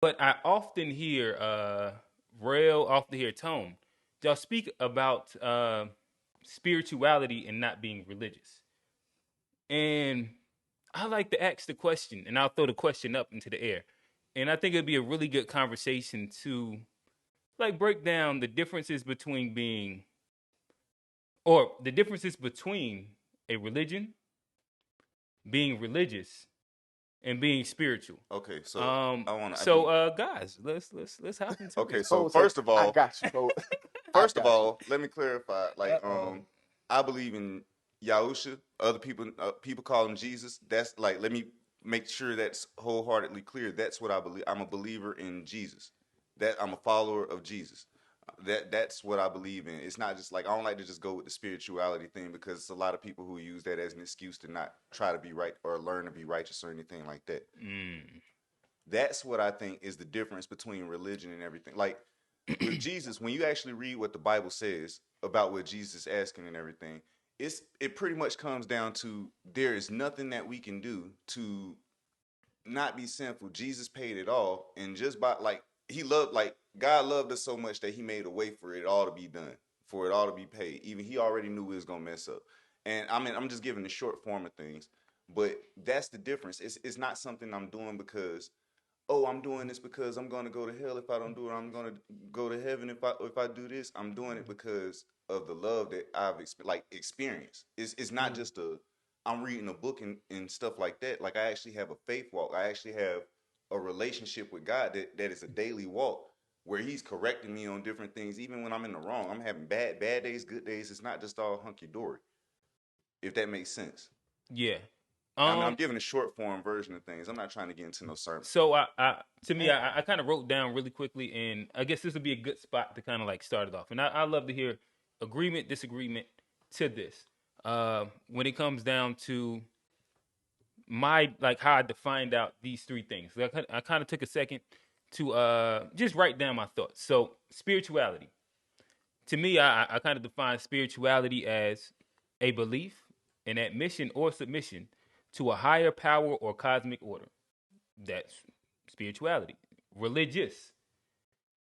But I often hear Rail, often hear Tone. Y'all speak about spirituality and not being religious. And I like to ask the question, and I'll throw the question up into the air. And I think it'd be a really good conversation to like break down the differences between being or the differences between a religion, being religious, and being spiritual. Okay, so I want to. I So think. guys, let's hop into Okay, this. so Tone said, first of "I all, got you, bro. I first of got you." all, let me clarify. Uh oh. I believe in Yahusha. Other people call him Jesus. That's like, let me make sure that's wholeheartedly clear. That's what I believe. I'm a believer in Jesus. That I'm a follower of Jesus. That's what I believe in. It's not just like, I don't like to just go with the spirituality thing, because it's a lot of people who use that as an excuse to not try to be right or learn to be righteous or anything like that. Mm. That's what I think is the difference between religion and everything. Like with Jesus, when you actually read what the Bible says about what Jesus is asking and everything, it pretty much comes down to, there is nothing that we can do to not be sinful. Jesus paid it all, and just by like, he loved, like God loved us so much that he made a way for it all to be done, for it all to be paid. Even he already knew we was gonna mess up. And I mean, I'm just giving the short form of things, but that's the difference. It's not something I'm doing because, oh, I'm doing this because I'm going to go to hell if I don't do it. I'm going to go to heaven if I do this. I'm doing it because of the love that I've experienced. It's not Mm. just a, I'm reading a book and stuff like that. Like, I actually have a faith walk. I actually have a relationship with God that is a daily walk, where he's correcting me on different things, even when I'm in the wrong. I'm having bad days, good days. It's not just all hunky dory, if that makes sense. Yeah. I mean, I'm Um. giving a short form version of things. I'm not trying to get into no sermon. So I to me, I kind of wrote down really quickly, and I guess this would be a good spot to kind of like start it off. And I love to hear agreement, disagreement to this. When it comes down to my like how I defined out these three things, I kind of took a second to just write down my thoughts. So spirituality, to me, I kind of define spirituality as a belief, an admission or submission to a higher power or cosmic order. That's spirituality. Religious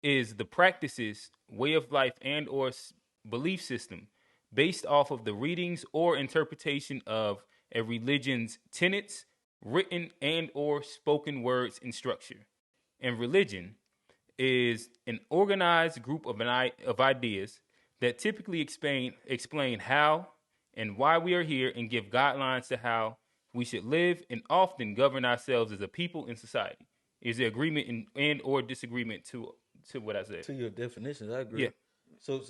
is the practices, way of life, and or belief system based off of the readings or interpretation of a religion's tenets, written and or spoken words and structure. And religion is an organized group of ideas that typically explain how and why we are here and give guidelines to how we should live and often govern ourselves as a people in society. Is there agreement and or disagreement to what I said? To your definitions, I Yeah. agree. So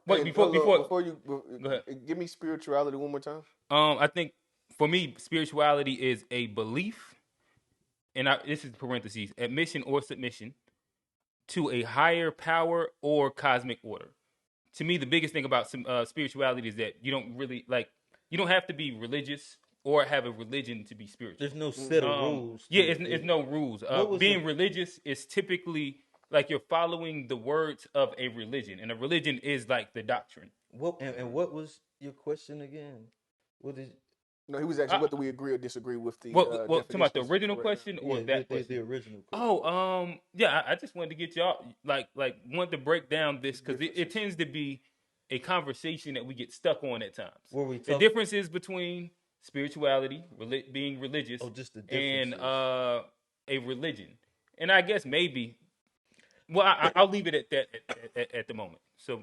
Wait, Hey, hold on. before Before you go ahead. give me spirituality one more time. I think for me, spirituality is a belief, and this is parentheses, admission or submission to a higher power or cosmic order. To me, the biggest thing about spirituality is that you don't really like you don't have to be religious or have a religion to be spiritual. there's no set of Mm-hmm. rules Yeah, to it. it's no rules. What was your Being religious is typically like you're following the words of a religion, and a religion is like the doctrine. what and what was your question again? What is No, he was asking I, what do we agree or disagree with the talking about the definitions original right now. question or yeah that the question? original question? Oh, yeah. I just wanted to get y'all like wanted to break down this because it Differences. tends to be a conversation that we get stuck on at times. Were we The talk? differences between spirituality, being religious, Oh, just the and differences. a religion, and I guess maybe. Well, I'll leave it at that at the moment. So,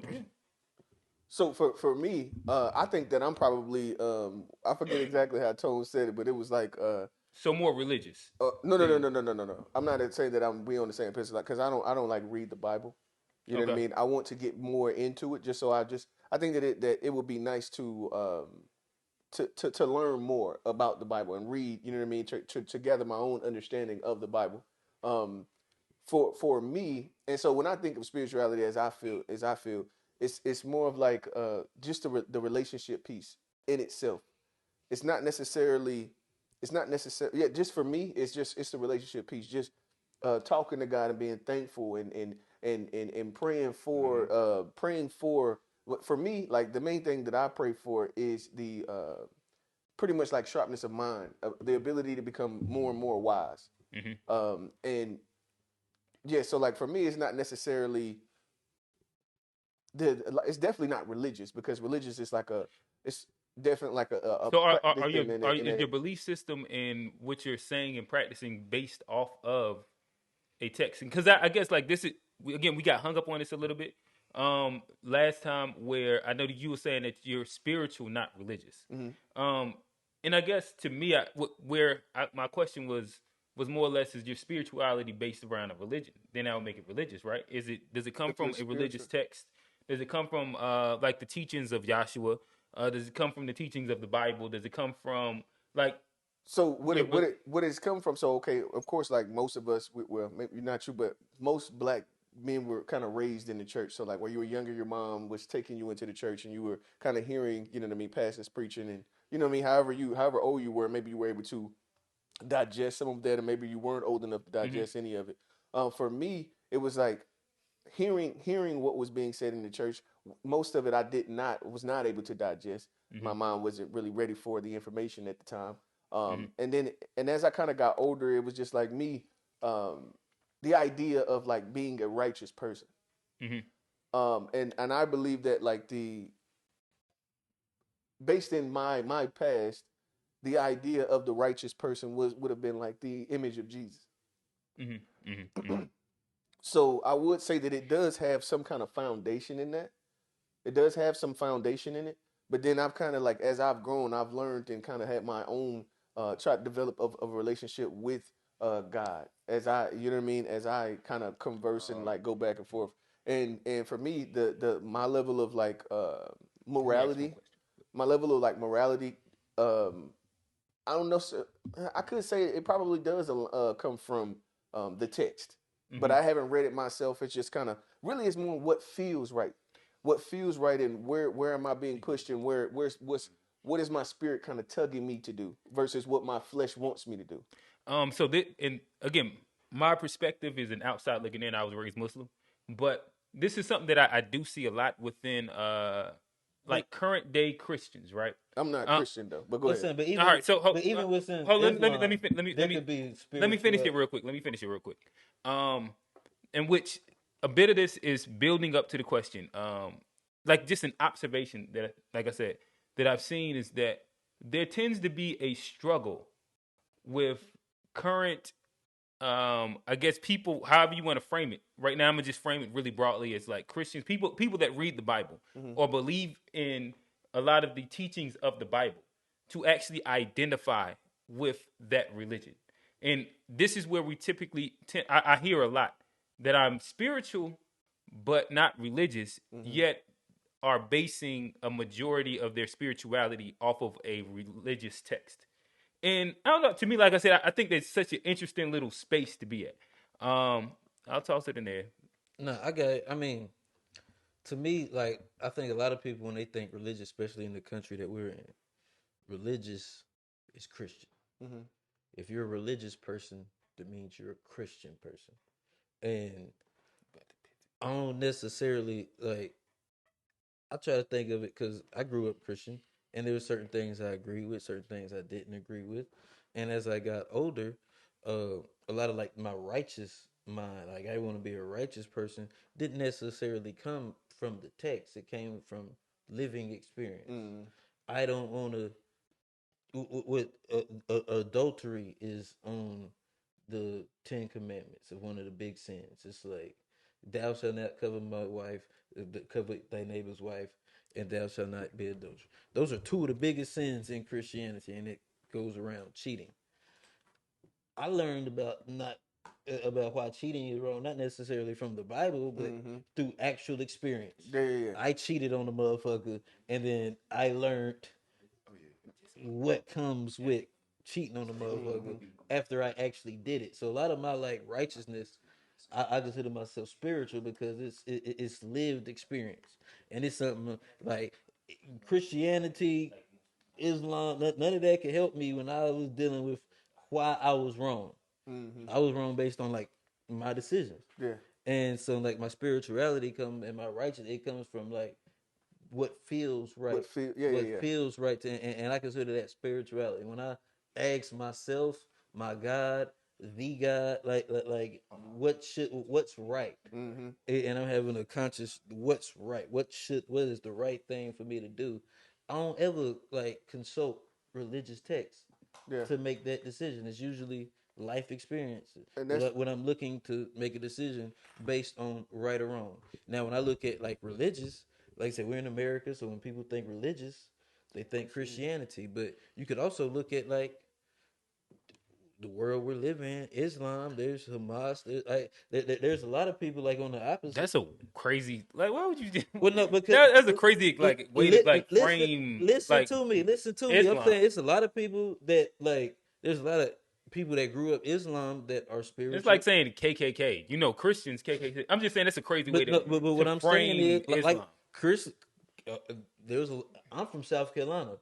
So for me, I think that I'm probably I forget exactly how Tone said it, but it was like so more religious no no no than no no no no no. I'm not saying that we on the same page, like, because I don't like read the Bible. You know what I okay. mean? I want to get more into it, just so I think that it would be nice to to learn more about the Bible and read. You know what I mean? To gather my own understanding of the Bible. Um, for me, and so when I think of spirituality, as I feel, it's more of like just the relationship piece in itself. It's not necessarily yeah, just for me, it's the relationship piece, just talking to God and being thankful and Mm-hmm. praying for me, like the main thing that I pray for is the pretty much like sharpness of mind, the ability to become more and more wise. Hmm. And Yeah, so like for me, it's not necessarily it's definitely not religious because religious is like it's definitely like a So practice and is your belief system and what you're saying and practicing based off of a text? Because I guess like this is we got hung up on this a little bit last time where I know that you were saying that you're spiritual, not religious. Mhm. And I guess to me, my question was more or less is your spirituality based around a religion? Then that would make it religious, right? Does it come If you're from a religious spiritual. text? Does it come from like the teachings of Joshua? Does it come from the teachings of the Bible? Does it come from like So your what it's come from? So okay, of course, like most of us, well, maybe not you, but most black men were kind of raised in the church. So like when you were younger, your mom was taking you into the church, and you were kind of hearing, you know what I mean, pastors preaching, and you know what I mean. However old you were, maybe you were able to digest some of that, and maybe you weren't old enough to Mhm, digest any of it. For me, it was like hearing what was being said in the church. Most of it I was not able to digest. My mhm, mind wasn't really ready for the information at the time. mhm, And as I kind of got older, it was just like me, um, the idea of like being a righteous person. mhm, And I believe that like the based in my past, the idea of the righteous person would have been like the image of Jesus. mhm, mhm, mhm. So I would say that it does have some kind of foundation in that. It does have some foundation in it. But then I've kind of like as I've grown, I've learned and kind of had my own try to develop a relationship with God as I you know what I mean as I kind of converse and like go back and forth. And for me, the my level of like Let me ask one morality, question. my level of like morality, um, I don't know. I could say it probably does come from the text, but Mhm. I haven't read it myself. It's just kind of really it's more what feels right, and where am I being pushed, and what is my spirit kind of tugging me to do versus what my flesh wants me to do. So and again, my perspective is an outside looking in. I was raised Muslim, but this is something that I do see a lot within And like current day Christians, right? I'm not Uh, Christian though, but go ahead. Listen, all right. So but even within let me Islam, let there me could be let me finish spiritual. it real quick. Let me finish it real quick. In which a bit of this is building up to the question. Like just an observation that, like I said, that I've seen is that there tends to be a struggle with current I guess people, however you want to frame it. Right now I'm gonna just frame it really broadly as like Christians, people that read the Bible Hmm. or believe in a lot of the teachings of the Bible to actually identify with that religion. And this is where we typically I hear a lot that I'm spiritual but not religious, Hmm. yet are basing a majority of their spirituality off of a religious text. And I don't know. To me, like I said, I think that's such an interesting little space to be at. I'll toss it in there. No, I got it. I mean, to me, like I think a lot of people when they think religious, especially in the country that we're in, religious is Christian. Hmm. If you're a religious person, that means you're a Christian person. And I don't necessarily like. I try to think of it because I grew up Christian, and there were certain things I agreed with, certain things I didn't agree with. And as I got older, a lot of like my righteous mind, like I want to be a righteous person, didn't necessarily come from the text. It came from living experience. Hmm. I don't want to. What adultery is on the Ten Commandments of one of the big sins. It's like, thou shalt not cover my wife, cover thy neighbor's wife, and thou shalt not be adultery. Those are two of the biggest sins in Christianity, and it goes around cheating. I learned about not about why cheating is wrong, not necessarily from the Bible, but Hmm. through actual experience. Yeah, yeah, yeah. I cheated on a motherfucker, and then I learned what comes with cheating on a motherfucker Hmm. after I actually did it. So a lot of my like righteousness, I consider myself spiritual because it's lived experience, and it's something like Christianity, Islam. None of that could help me when I was dealing with why I was wrong. Hmm. I was wrong based on like my decisions, Yeah. and so like my spirituality come and my righteousness it comes from like what feels right, What feel? Yeah, yeah, what yeah. feels right to, and I consider that spirituality. When I ask myself, my God, the God, like what's right, Mm-hmm. and I'm having a conscious what's right, what is the right thing for me to do. I don't ever like consult religious texts Yeah, to make that decision. It's usually life experiences and that's when I'm looking to make a decision based on right or wrong. Now, when I look at like religious, like I said, we're in America, so when people think religious, they think Christianity. But you could also look at like the world we're living in, Islam. There's Hamas. There's a lot of people like on the opposite. That's a crazy. Like, why would you do? Well, no, because That's a crazy like way to like frame listen like to me, listen to me. I'm Islam. saying it's a lot of people that like. There's a lot of people that grew up Islam that are spiritual. It's like saying KKK. You know, Christians KKK. I'm just saying that's a crazy way But, no, but to what I'm saying frame is, like Islam. Chris, I'm from South Carolina.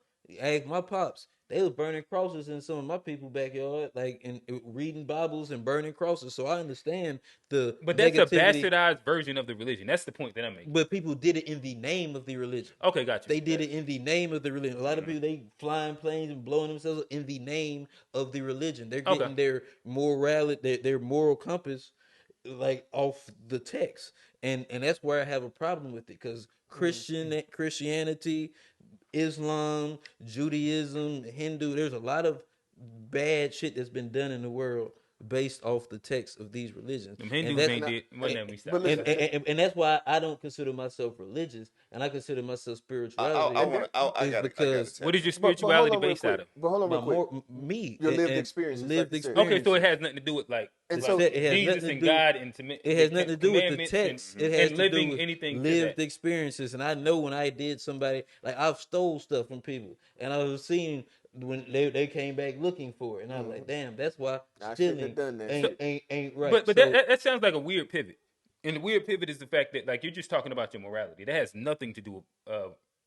Ask my pops. They was burning crosses in some of my people backyard, like and reading Bibles and burning crosses. So I understand the But that's a negativity. bastardized version of the religion. That's the point that I'm making. But people did it in the name of the religion. Okay, got you. They did it in the name of the religion. A lot of people they flying planes and blowing themselves up in the name of the religion. They're getting Okay. their morality, their moral compass, like off the text, and that's where I have a problem with it because Christianity, Islam, Judaism, Hindu. There's a lot of bad shit that's been done in the world based off the text of these religions. Them And Hindus that- ain't did. Well, let me stop. but listen, and that's why I don't consider myself religious, and I consider myself spirituality. I got because What is your but hold spirituality on real based out quick. of? But hold on real my quick. me Your lived and experiences, lived like you said. experience. Okay, so it has nothing to do with like And like so- It has Jesus nothing to and do- God and It has nothing to do with the commandments text. and, It has and to living do with anything to lived that. experiences. And I know when I did somebody like I've stole stuff from people, and I was seeing when they came back looking for it, and I was like, damn, that's why I shouldn't have stealing done that. ain't right. But So- that sounds like a weird pivot. And the weird pivot is the fact that like you're just talking about your morality. That has nothing to do with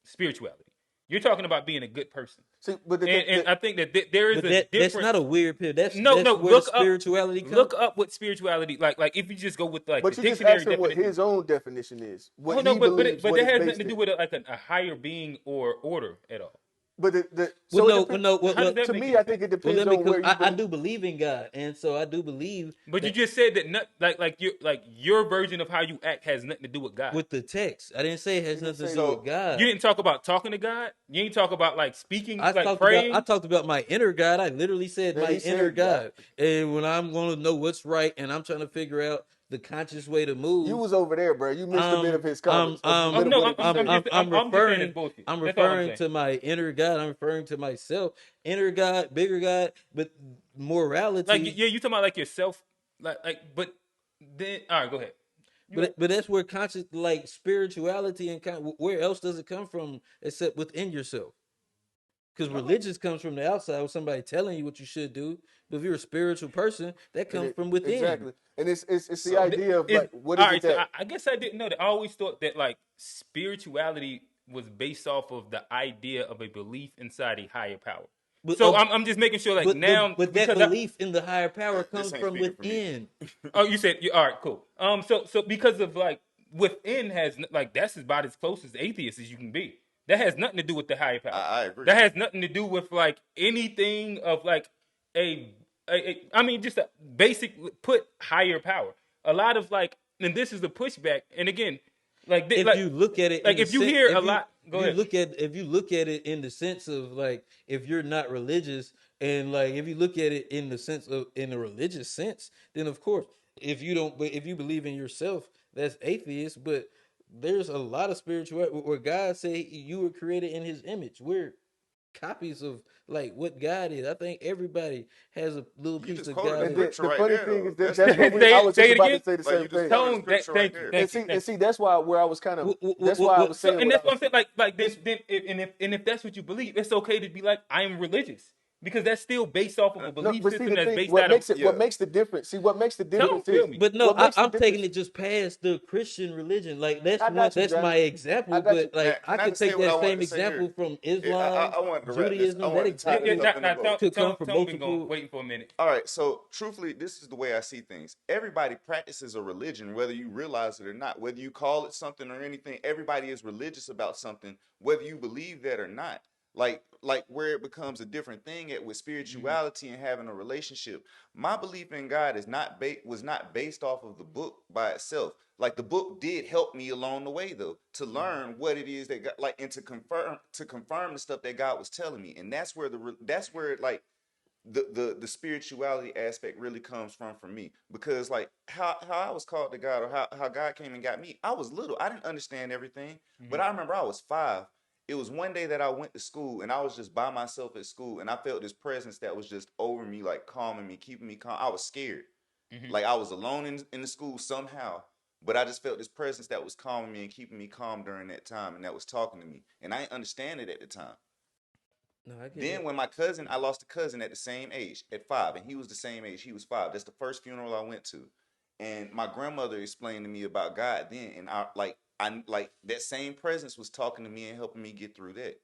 spirituality. You're talking about being a good person. See, but And I think that there is but a that's difference. not a weird pivot. That's No, that's no, where look the up- spirituality comes. Look up what spirituality like if you just go with like but the you just dictionary asked him what definition. his own definition is. What Oh, no, he but believes, but what that it's has based nothing to do in. with like a higher being or order at all. But Well, it no, depends- well, How does that to make me, any I think it well, depends let me, on where you I believe. do believe in God, and so I do believe. But you that- just said that not like your version of how you act has nothing to do with God. with the text. I didn't say it has You didn't nothing to say do that. with God. You didn't talk about talking to God. You didn't talk about like speaking, I like talked praying. about I talked about my inner God. I literally said Yeah, my he said inner God. God. And when I'm going to know what's right, and I'm trying to figure out the conscious way to move. You was over there, bro. You missed a bit of his comments. Oh, no, I'm just saying it's bullshit. I'm That's all I'm referring saying. to my inner God. I'm referring to myself, inner God, bigger God, but morality. Like yeah, you talking about like yourself, but then all right, go ahead. but that's where conscious, like spirituality, and where else does it come from except within yourself? Because religious comes from the outside with somebody telling you what you should do. But if you're a spiritual person, that comes from within. Exactly, and it's the idea of like what is all right, it that so I guess I didn't know that. I always thought that like spirituality was based off of the idea of a belief inside a higher power. But- So I'm just making sure, like now, but that because belief in the higher power comes ain't from speaking for me. within. Oh, you said all right, cool. So because of like within has like that's about as close as atheist as you can be. That has nothing to do with the higher power. I agree. That has nothing to do with like anything of like I mean just a basic put higher power. A lot of like, and this is the pushback. And again, like If you look at it, like in if the you sen- hear if a you- lot, go you ahead. if you look at it in the sense of like if you're not religious, and like if you look at it in the sense of in a religious sense, then of course if you don't, but if you believe in yourself, that's atheist. But there's a lot of spirituality where God say you were created in His image. We're copies of like what God is. I think everybody has a little You piece just of quoted God. the And in the it. scripture right funny there, thing though. is that That's- that's what I was Say just it about again. to say the Like, same you just thing. quoted Tone, the scripture right there. And see, that's why that's why I was So, saying. and what that's I what I'm was- saying. Like then if that's what you believe, it's okay to be like I am religious because that's still based off of a No, belief but see system the that's thing, based what out makes of. it, what makes the difference? See, what makes the difference feel is, me. But no, what makes the I'm taking difference- it just past the Christian religion. Like that's I got you, that's Johnny. my example. I got you. But like Now, I can I could just say take what I that wanted same to say here? example from Yeah, Islam, I wanted to wrap this. Judaism. I That wanted to tie example this up in a bow. could come from Tone been multiple- going, waiting for a minute. All right, so truthfully, this is the way I see things. Everybody practices a religion, whether you realize it or not. Whether you call it something or anything, everybody is religious about something, whether you believe that or not. like where it becomes a different thing with spirituality and having a relationship. My belief in God is was not based off of the book by itself. Like the book did help me along the way though to learn what it is that God, like, and to confirm the stuff that God was telling me. And that's where that's where like the spirituality aspect really comes from for me, because like how I was called to God, or how God came and got me. I was little, I didn't understand everything, but I remember I was 5. It was one day that I went to school and I was just by myself at school, and I felt this presence that was just over me, like calming me, keeping me calm. I was scared, like I was alone in the school somehow, but I just felt this presence that was calming me and keeping me calm during that time, and that was talking to me, and I didn't understand it at the time. No, I get Then it. when I lost a cousin at the same age, at 5, and he was the same age. He was 5. That's the first funeral I went to, and my grandmother explained to me about God then, and I like that same presence was talking to me and helping me get through that.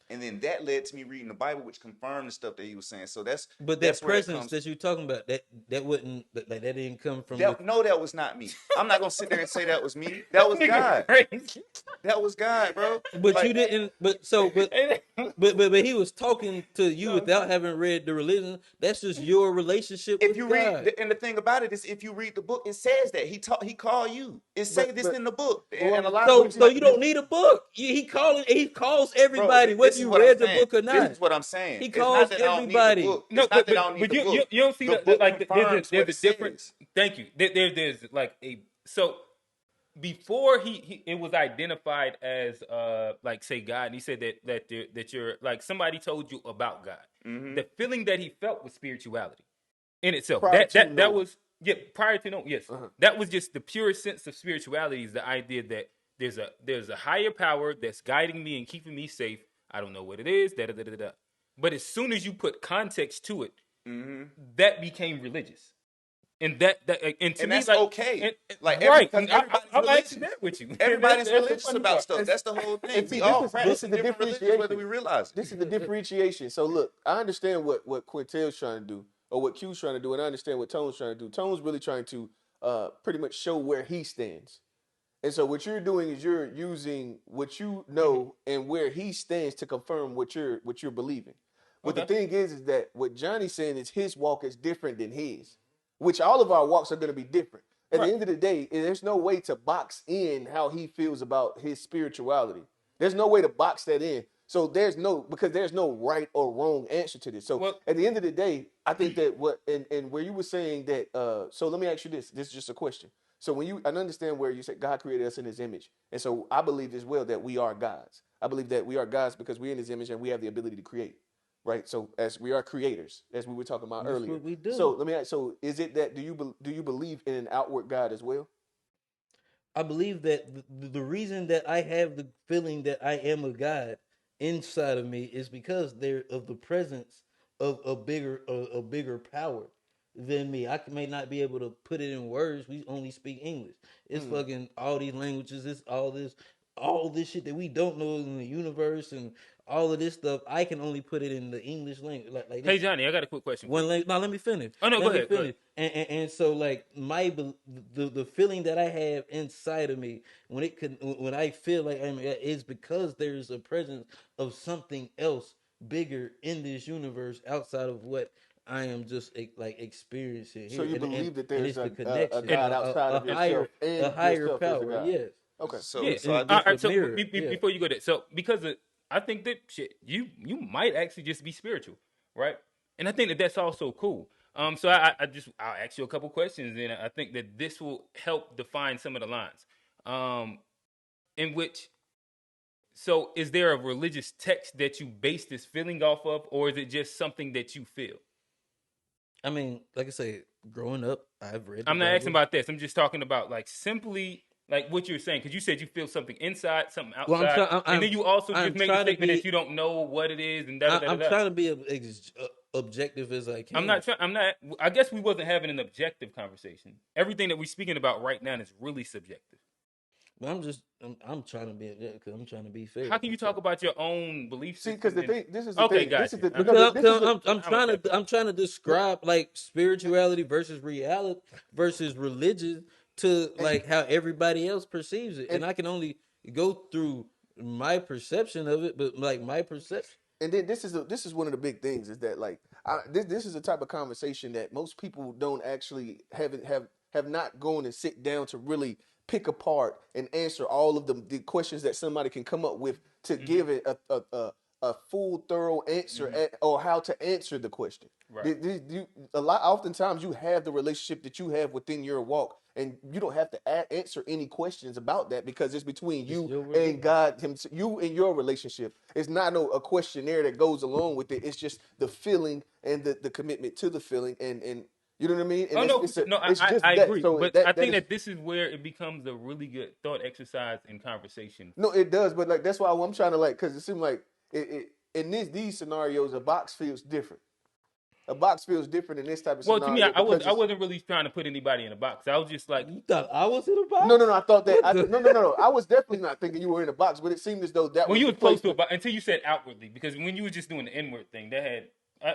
And then that led to me reading the Bible, which confirmed the stuff that he was saying. So But that's that where that presence comes. that you're talking about, that wouldn't that didn't come from That, no, that was not me. I'm not gonna sit there and say that was me. That was Nigga God. crazy. That was God, bro. but you Like, didn't. But he was talking to you without having read the religion. That's just your relationship if with you read, God. and the thing about it is, if you read the book, it says that he called you. It say this but in the book, well, and a lot of So books so not. you don't need a book. He calls Bro, everybody, whether this is you what I'm read the saying. book or This not. is what I'm saying. He It's not calls that I don't need the everybody. book. No, It's not that I don't need but the book. you don't see The that book like confirms there's what a it different. says. Thank you. There's like a so before he it was identified as like say God, and he said that you're like somebody told you about God. Hmm. The feeling that he felt was spirituality in itself. prior That to that that knowing. was yeah prior to no yes Uh-huh. that was just the pure sense of spirituality is the idea that there's a higher power that's guiding me and keeping me safe. I don't know what it is. Da da da da da. But as soon as you put context to it, Hmm. that became religious. And and to And me that's like okay. Like right, because everybody's I'm religious. actually there with you. Everybody's That's the religious funny about part. stuff. That's the whole thing. And see, We all this practicing is the different religions, whether differentiation. we realize it. This is the differentiation. So look, I understand what Quintel's trying to do, or what Q's trying to do, and I understand what Tone's trying to do. Tone's really trying to pretty much show where he stands. And so what you're doing is you're using what you Mhm. know and where he stands to confirm what you're believing. But the Okay. thing is that what Johnny's saying is his walk is different than his, which all of our walks are going to be different. At the Right. end of the day, there's no way to box in how he feels about his spirituality. There's no way to box that in. So because there's no right or wrong answer to this. So Well, at the end of the day, I think that and where you were saying that so let me ask you this. This is just a question. So I understand where you said God created us in his image. And so I believe as well that we are gods. I believe that we are gods because we're in his image and we have the ability to create. Right? So as we are creators, as we were talking about That's earlier. what we do. So let me ask, so is it that do you believe in an outward God as well? I believe that the reason that I have the feeling that I am a God inside of me is because there of the presence of a bigger power than me. May not be able to put it in words. We only speak English. It's Mm. fucking all these languages. It's all this shit that we don't know in the universe and all of this stuff. I can only put it in the English language. Like hey this. Johnny, I got a quick question for One you. leg. Now let me finish. Oh no, go Let me ahead. Go ahead. finish. And so like the feeling that I have inside of me when I feel like I'm is because there's a presence of something else bigger in this universe outside of what I am just like experiencing So here. you believe that And there's it's the a connection, God outside of yourself a and higher yourself as a power. God. Yes. Okay. So Yeah. so I And All just right. So mirror, yeah. before you go there, so because I think that shit, you might actually just be spiritual, right? And I think that that's also cool. So I'll ask you a couple questions, and I think that this will help define some of the lines. Um, in which, so is there a religious text that you base this feeling off of, or is it just something that you feel? I mean, like I say, growing up, I've read the I'm not asking Bible. about this. I'm just talking about like simply like what you're saying, because you said you feel something inside, something Well, outside, and then you also I'm just made the trying to statement that be you don't know what it is and da da da da. I'm da. trying to be objective as I I'm can. not trying. I'm not. I guess we wasn't having an objective conversation. Everything that we're speaking about right now is really subjective. But I'm trying to be because I'm trying to be fair. How can you So- talk about your own belief See, system? because the and- thing, this is the Okay, thing. This gotcha. is the All right. because this is the, I'm trying to describe like spirituality versus reality versus religion to like how everybody else perceives it, and I can only go through my perception of it. But like my perception And then this is one of the big things is that like this is a type of conversation that most people don't actually have not gone and sit down to really pick apart and answer all of the questions that somebody can come up with to give it a full thorough answer or how to answer the question. Right. Oftentimes you have the relationship that you have within your walk, and you don't have to answer any questions about that because it's between you and God, you and your relationship. It's not a questionnaire that goes along with it. It's just the feeling and the commitment to the feeling, and you know what I mean. And I agree, so but I think that this is where it becomes a really good thought exercise and conversation. No, it does, but like that's why I'm trying to because it seems like in these scenarios a box feels different. A box feels different in this type of Well, scenario. to me, I wasn't really trying to put anybody in a box. I was just like, You thought I was in a box? No. I thought that. No. I was definitely not thinking you were in a box, but it seemed as though that well, was you the were close place to it, but until you said outwardly, because when you were just doing the inward thing, that had,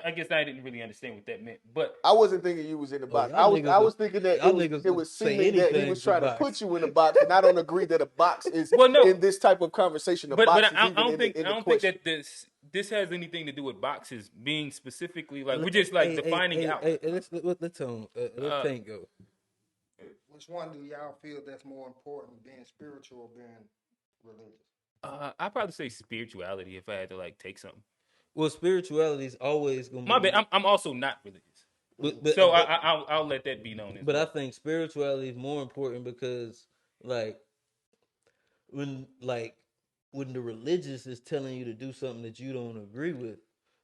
I guess I didn't really understand what that meant. But I wasn't thinking you was in the box. y'all I was thinking that it was say seeming that he anything was to trying to box. put you in a box, and I don't agree that a box is Well, no. in this type of conversation. but Box I is don't think question. that this has anything to do with boxes being specifically like we're just like defining out. Hey, let's let Tank go. Which one do y'all feel that's more important, being spiritual or being religious? I'd probably say spirituality if I had to like take something. Well, spirituality is always going to My bad. I'm also not religious, so I'll let that be known. But I think spirituality is more important because, like, when the religious is telling you to do something that you don't agree with,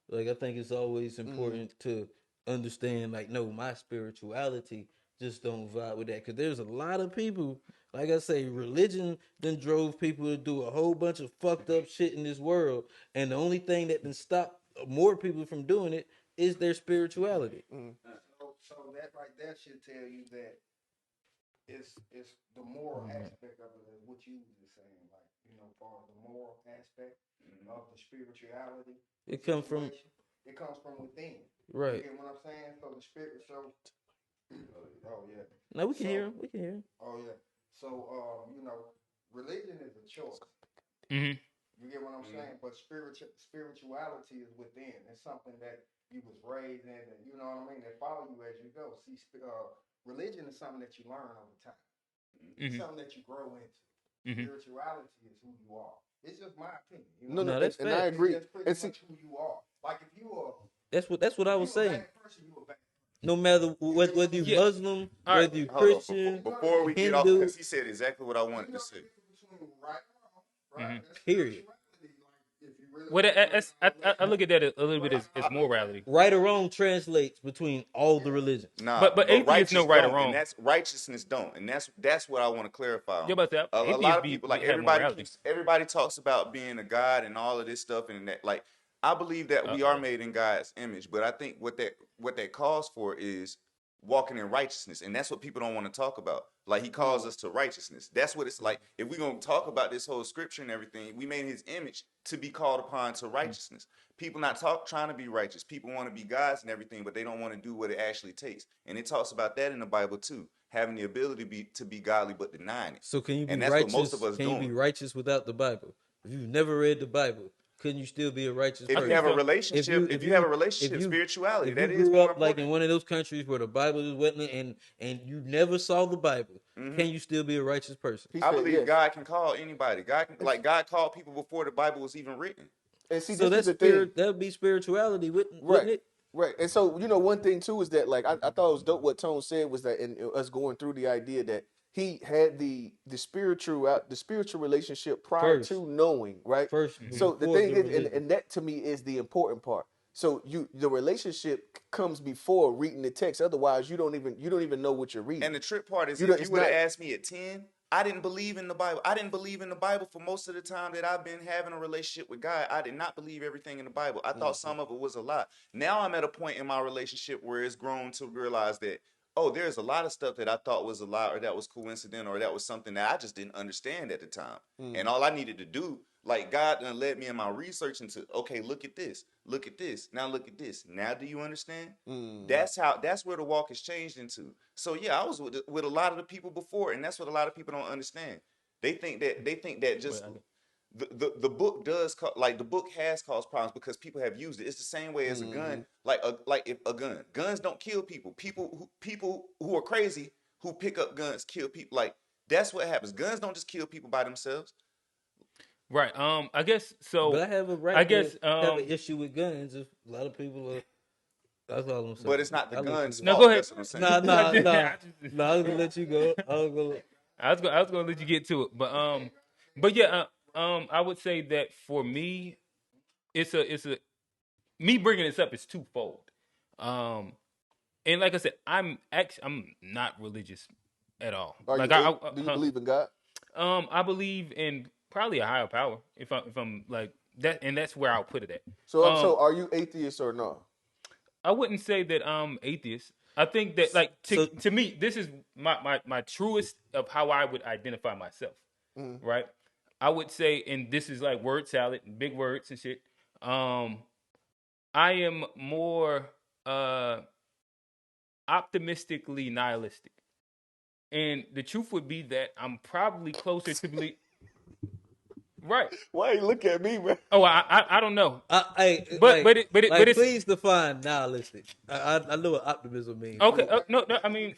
like I think it's always important to understand, like, no, my spirituality just don't vibe with that. Because there's a lot of people, like I say, religion then drove people to do a whole bunch of fucked up shit in this world, and the only thing that can stop more people from doing it is their spirituality. So that right there should tell you that it's the moral aspect of it, is what you were just saying, like, for the moral aspect of the spirituality. It comes from within. Right. You get what I'm saying? So the spirit. So oh yeah. No, we can hear him. We can hear him. Oh yeah. So religion is a choice. Mm-hmm. You get what I'm saying? But spirituality is within. It's something that you was raised in, and you know what I mean, that follow you as you go. See, religion is something that you learn over time. It's something that you grow into. Spirituality is who you are. It's just my opinion. No, that's fair. And I agree. It's pretty much who you are. Like if you are. That's what I was saying. Person, you a bad person. No matter whether you Muslim, whether you Christian, before we get off, because he said exactly what I wanted to say. Right? Period. Well, I look at that a little bit as morality. Right or wrong translates between all the religions. Nah, but atheists know right or wrong. And that's righteousness don't, and that's what I want to clarify. Yeah, but a lot of people, like everybody talks about being a god and all of this stuff, and that, like, I believe that we are made in God's image, but I think what that calls for is walking in righteousness, and that's what people don't want to talk about. Like, he calls us to righteousness. That's what it's like. If we're going to talk about this whole scripture and everything, we made his image to be called upon to righteousness. People not trying to be righteous. People want to be gods and everything, but they don't want to do what it actually takes. And it talks about that in the Bible too, having the ability to be godly but denying it. So can you be and that's righteous? What most of us can doing. You be righteous without the Bible? If you've never read the Bible, couldn't you still be a righteous person? If you have a relationship, if you have a relationship, spirituality, that is grew more up like in one of those countries where the Bible is written and you never saw the Bible, can you still be a righteous person? I believe God can call anybody. God called people before the Bible was even written. And see, so this is the thing. That would be spirituality, wouldn't it? Right. And so, one thing too is that, like, I thought it was dope what Tone said was that in us going through the idea that he had the spiritual relationship prior to knowing, right? First. So the thing is, and that to me is the important part. So the relationship comes before reading the text. Otherwise, you don't even know what you're reading. And the trip part is, if you would have asked me at 10, I didn't believe in the Bible. I didn't believe in the Bible for most of the time that I've been having a relationship with God. I did not believe everything in the Bible. I thought some of it was a lie. Now I'm at a point in my relationship where it's grown to realize that, oh, there's a lot of stuff that I thought was a lie, or that was coincidental, or that was something that I just didn't understand at the time. And all I needed to do, like, God done led me in my research into, okay, look at this, now look at this. Now do you understand? That's where the walk has changed into. So yeah, I was with a lot of the people before, and that's what a lot of people don't understand. They think that just the book does like the book has caused problems because people have used it. It's the same way as a gun. Like if a gun, guns don't kill people. People who are crazy who pick up guns kill people. Like that's what happens. Guns don't just kill people by themselves. Right. I guess so. But I have a right I guess to have an issue with guns if a lot of people are. That's all I'm saying. But it's not the I'll let gun's you No, fault. go ahead. That's what I'm saying. Nah, nah, I just- nah. I just- Nah, I was gonna let you go. I was gonna let you get to it, but yeah, I would say that for me, it's a me bringing this up is twofold. And like I said, I'm not religious at all. Are Like you, do you believe in God? I believe in probably a higher power. If I'm like that, and that's where I'll put it at. So are you atheist or no? I wouldn't say that I'm atheist. I think that like to me, this is my truest of how I would identify myself. Right? I would say, and this is like word salad, big words and shit. I am more optimistically nihilistic. And the truth would be that I'm probably closer to believe. Right. Why you look at me, man? Oh, I don't know. But it's please define nihilistic. I know what optimism means. okay. No, I mean,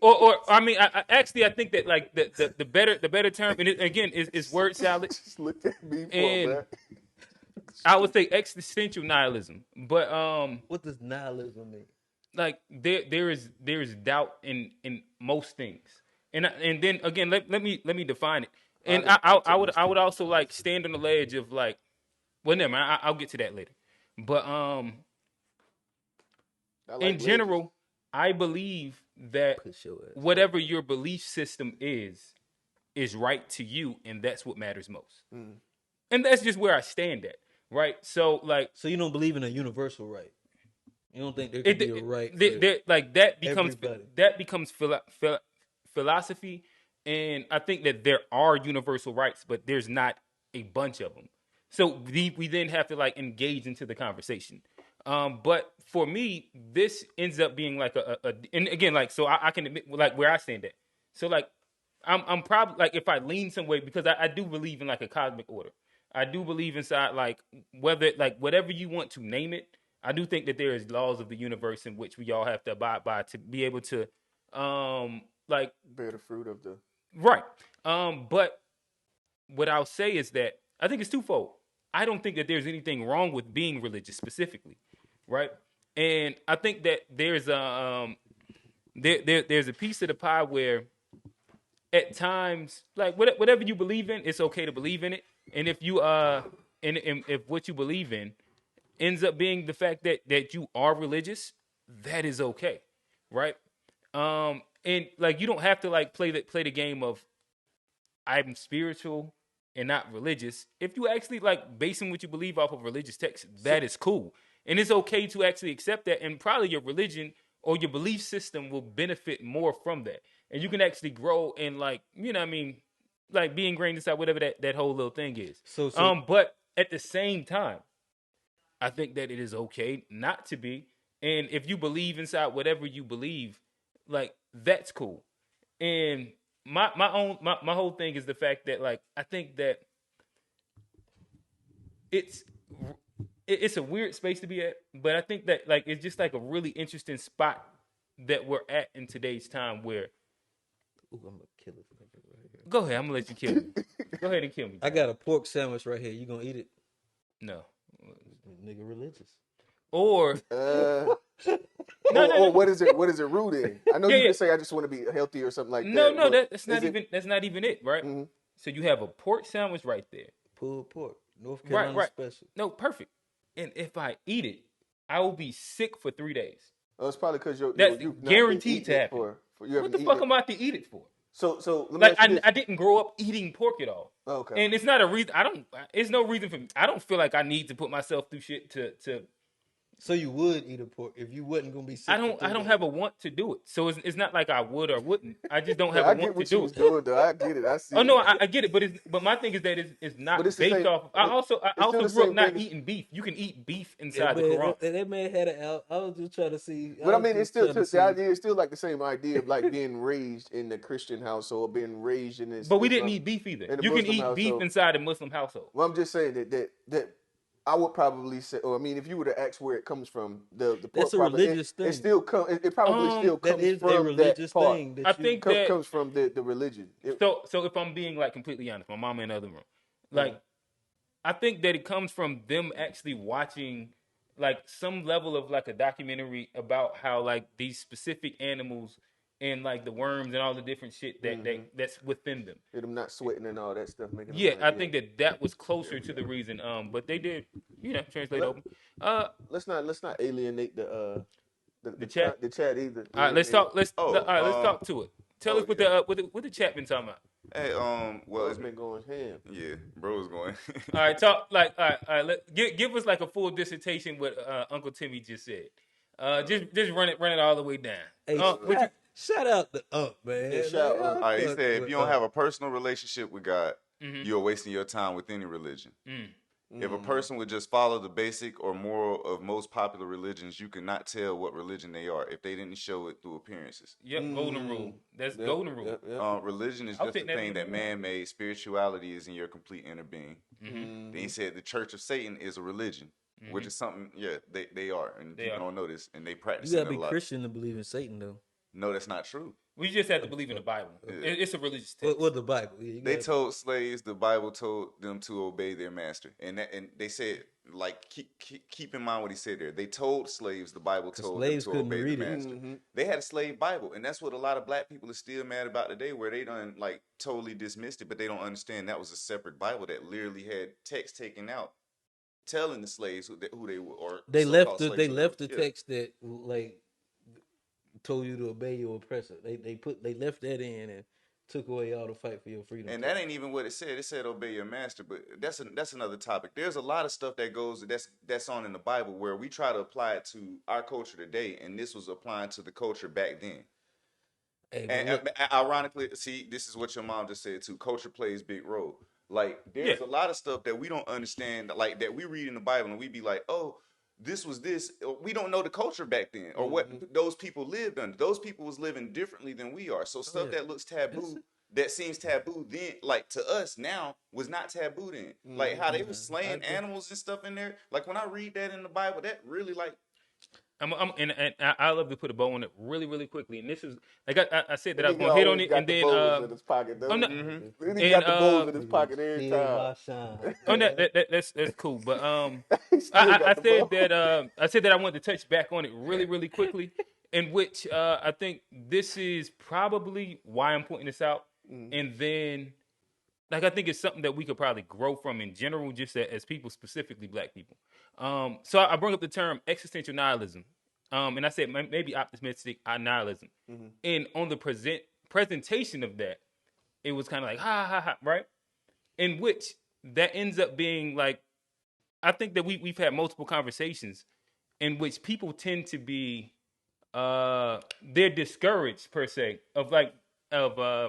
or I mean, I think that like the better term, and it, again, is word salad. Just look at me, And man. I would say existential nihilism, but What does nihilism mean? like there is doubt in most things, and then again let me define it, and I would also like stand on the ledge of like, well, never mind, I'll get to that later, but I like in ledges. general, I believe that Push your ass. whatever your belief system is right to you, and that's what matters most, and that's just where I stand at, right? So like. So you don't believe in a universal right? You don't think there could be a right? Like that becomes everybody. philosophy, and I think that there are universal rights, but there's not a bunch of them. So we then have to like engage into the conversation. But for me, this ends up being like and again, like, so I can admit like where I stand at. So like I'm probably like, if I lean some way, because I do believe in like a cosmic order. I do believe inside like whatever you want to name it. I do think that there is laws of the universe in which we all have to abide by to be able to, like, Bear the fruit of the. right. But what I'll say is that I think it's twofold. I don't think that there's anything wrong with being religious specifically, right? And I think that there's a there's a piece of the pie where at times, like whatever you believe in, it's okay to believe in it. And if you and if what you believe in ends up being the fact that you are religious, that is okay, right? And like you don't have to like play the game of I'm spiritual and not religious. If you actually like basing what you believe off of religious texts, that is cool, and it's okay to actually accept that. And probably your religion or your belief system will benefit more from that, and you can actually grow and like, you know what I mean, like be ingrained inside whatever that whole little thing is. So But at the same time, I think that it is okay not to be. And if you believe inside whatever you believe, like that's cool. And my whole thing is the fact that like I think that it's a weird space to be at, but I think that like it's just like a really interesting spot that we're at in today's time where. Ooh, I'm gonna kill it right here. Go ahead, I'm gonna let you kill me. Go ahead and kill me. I got a pork sandwich right here. You gonna eat it? No. Nigga religious. Or No. no. What is it? What is it rooted in? I know Yeah, you yeah. can say I just want to be healthy or something like that. no, but that's not is it- that's not even it, right? Mhm. So you have a pork sandwich right there. Pulled pork. North Carolina Right. special. No, perfect. And if I eat it, I will be sick for 3 days. Oh, it's probably because you're That's you've not been guaranteed eating to it happen. for you What haven't the eaten fuck it. am I to eat it for? So let me Like ask you this. I didn't grow up eating pork at all. Okay. And it's not a reason. It's no reason for me. I don't feel like I need to put myself through shit to So you would eat a pork if you wasn't gonna be sick. I don't have a want to do it. So it's not like I would or wouldn't. I just don't But have a I get want to what you do was it. doing, though. I get it. I see. Oh no, it. I get it, but my thing is that it's not But it's the based same. off. I It's still also the grew up same not thing. eating beef. You can eat beef That inside the man, Quran. that man had an out. I was just trying to see. But I mean, it's still the idea is still like the same idea of like being raised in the Christian household, being raised in this. But we didn't Islam- eat beef either. in the You can Muslim eat beef household. inside a Muslim household. Well, I'm just saying that I would probably say, or I mean, if you were to ask where it comes from, the pork That's a probably- religious thing. It still comes. It probably still that comes is from a religious that part. thing. That I you, think that Comes from the religion. so if I'm being like completely honest, my mama in the other room, like I think that it comes from them actually watching like some level of like a documentary about how like these specific animals and like the worms and all the different shit that that's within them. them not sweating and all that stuff. Making them Yeah, like, I think that was closer to the reason. But they did, translate over. Let's not alienate the chat? the chat either. All right, let's talk. Let's Oh, all right, let's talk to it. Tell us what yeah. the chat been talking about. Hey, well, Well, it's it's been going ham. yeah, bro's going. All right, talk like all right. Give us like a full dissertation what Uncle Timmy just said. Just run it all the way down. hey, What you- shout out to Up, man. Yeah, shout out. All right, he Fuck said if with you don't Up. have a personal relationship with God, Mhm. you're wasting your time with any religion. Mm. If a person would just follow the basic or moral of most popular religions, you cannot tell what religion they are if they didn't show it through appearances. Yep, golden rule. That's Yep, golden rule. yep. Religion is I'll just a take that thing that one. man made. Spirituality is in your complete inner being. Mm-hmm. Then he said the Church of Satan is a religion, which is something. Yeah, they are, and They people are. don't know this, and they practice You it gotta a be lot. Christian to believe in Satan, though. No, that's not true. We just have to believe in the Bible. It's a religious text. What the Bible? You They gotta- told slaves the Bible told them to obey their master, and they said like keep in mind what he said there. They told slaves the Bible 'Cause told them slaves to couldn't obey read their it. master. They had a slave Bible, and that's what a lot of black people are still mad about today, where they done like totally dismissed it, but they don't understand that was a separate Bible that literally had text taken out, telling the slaves who they were. Or They so-called left the slaves who they were. Yeah. text that like told you to obey your oppressor. They left that in and took away all the fight for your freedom. And that ain't even what it said. It said obey your master, but that's another topic. There's a lot of stuff that goes that's on in the Bible where we try to apply it to our culture today, and this was applying to the culture back then. Hey, And but look, ironically, see, this is what your mom just said too. Culture plays big role. Like there's a lot of stuff that we don't understand, like that we read in the Bible, and we be like, oh, this was this. We don't know the culture back then, or what those people lived under. Those people was living differently than we are. So stuff yeah. that looks taboo, that seems taboo then, like to us now, was not taboo then. Like how they was slaying animals and stuff in there. Like when I read that in the Bible, that really like. And I love to put a bow on it really, really quickly. And this is like I said that I was going to hit on it, and then in his pocket, I'm not- Then he got the bowls in his pocket every Still time. my shine. oh, that's cool. But He still I got the said bowl. that I said that I wanted to touch back on it really, really quickly, in which I think this is probably why I'm pointing this out, and then like I think it's something that we could probably grow from in general, just as people, specifically Black people. So I bring up the term existential nihilism, and I said maybe optimistic nihilism, and on the presentation of that, it was kind of like ha ha ha, right? In which that ends up being like, I think that we've had multiple conversations in which people tend to be they're discouraged per se of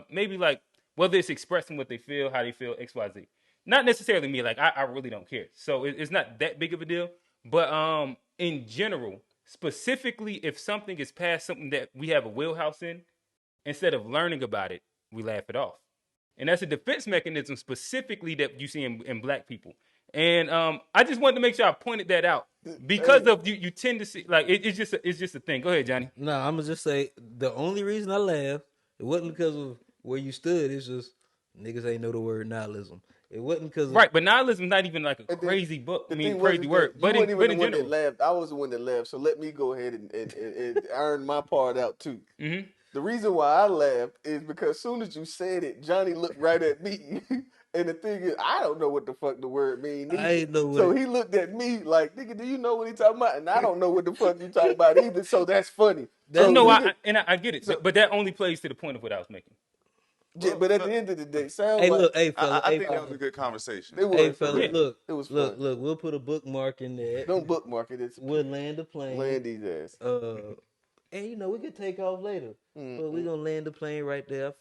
maybe like whether it's expressing what they feel, how they feel, XYZ. Not necessarily me, like I really don't care. So it's not that big of a deal. But in general, specifically if something is past something that we have a wheelhouse in, instead of learning about it, we laugh it off. And that's a defense mechanism specifically that you see in Black people. And I just wanted to make sure I pointed that out because of you tend to see like it's just a thing. Go ahead, Johnny. No, I'm gonna just say the only reason I laughed, it wasn't because of where you stood. It's just niggas ain't know the word nihilism. It wasn't because Right, but nihilism is not even like a And crazy book. I The mean, thing crazy was word. that But you in wasn't even the one general, that laughed. I was the one that laughed. So let me go ahead and earn my part out too. Mhm. The reason why I laughed is because as soon as you said it, Johnny looked right at me. And the thing is, I don't know what the fuck the word means. I ain't know what So it- he looked at me like, nigga, do you know what he talking about? And I don't know what the fuck you talking about either. So that's funny. So no, nigga- I get it, but that only plays to the point of what I was making. But at the end of the day, sound Hey, like look, hey fella, I hey think that fella, was a good conversation. it was. hey for fella, real. look, It was look, fun. look. We'll put a bookmark in there. Don't bookmark it. It's We'll land the plane. land these ass. And we could take off later, but we're gonna land the plane right there. I feel